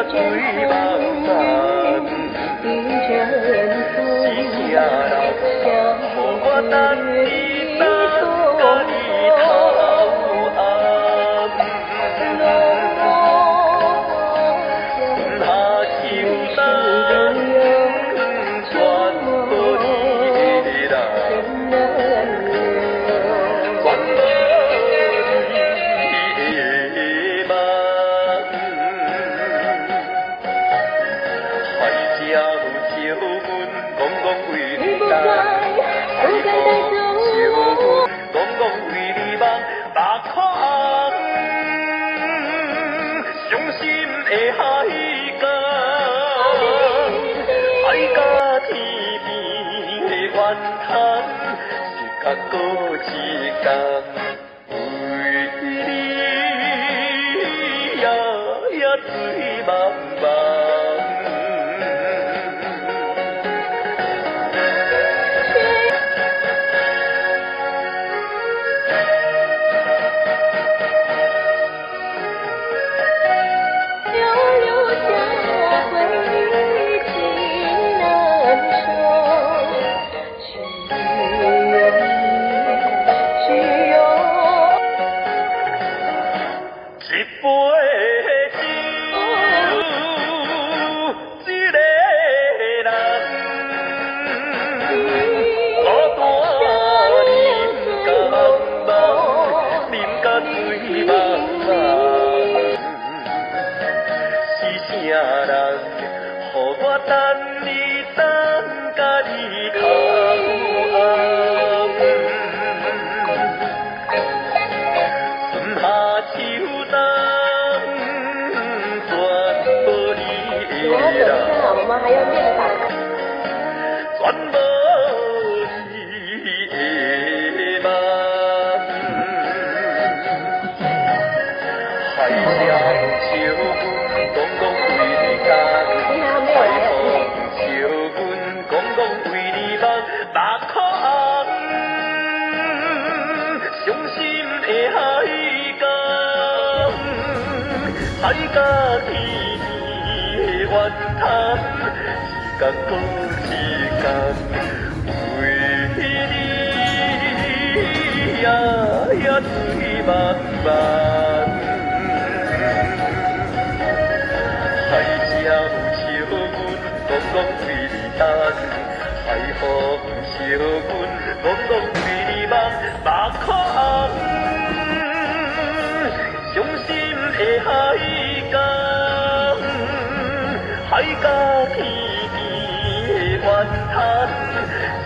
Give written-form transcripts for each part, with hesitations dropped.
水茫茫，是啥人？予我等你等甲日头暗，下秋冬全无你的人，全无你的梦。海只有笑阮，讲讲为你等。海风笑阮，讲讲为你梦。大可红，伤心的海角，海角天边的怨叹，是甲过一天，为你夜水茫茫。我们还要练打。全无你的梦，海声笑阮，讲讲为你等，海风笑阮，讲讲为你梦，目眶红，伤心的海角，海角天边的怨叹。一天过一天，为你夜水茫茫。海只有笑阮，讲讲为你等；海风笑阮，讲讲为你梦。目眶红，伤心的海角，海角天怨叹，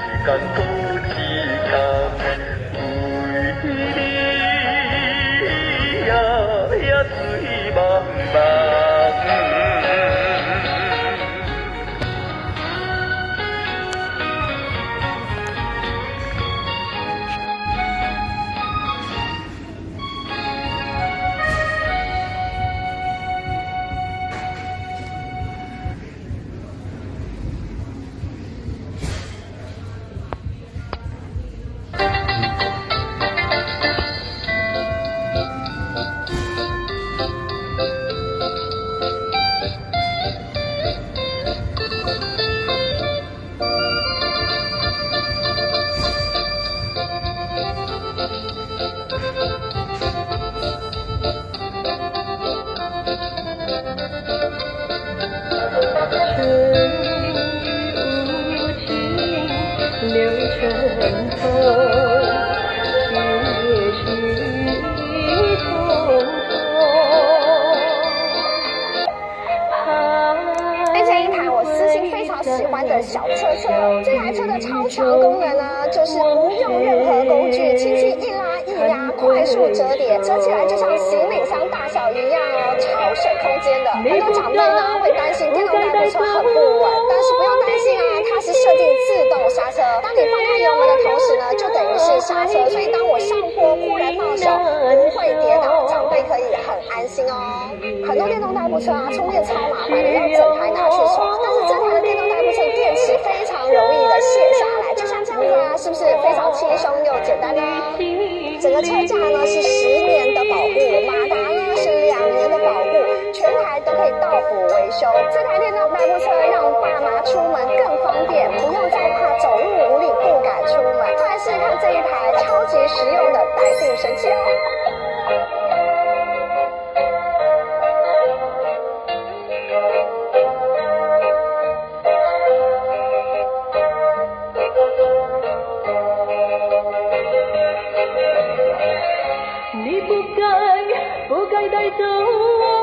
一天过一天，为你夜水茫茫。喜欢的小车车，这台车的超强功能呢，就是不用任何工具，轻轻一拉一压，快速折叠，折起来就像行李箱大小一样哦，超省空间的。很多长辈呢会担心电动代步车很不稳，但是不用担心啊，它是设定自动刹车，当你放开油门的同时呢，就等于是刹车，所以当我上坡忽然放手，不会跌倒，长辈可以很安心哦。很多电动代步车啊，充电超麻烦的，要整台拿去刷，但是这台的电动代步车电池非常容易的卸下来，就像这样子啊，是不是非常轻松又简单呢？整个车架呢是10年的保护，马达呢是2年的保护，全台都可以以到府维修。这台电动代步车让爸妈出门更方便，不用再怕走路无力不敢出门。快来试试看这一台超级实用的代步神器哦！你不该带走我。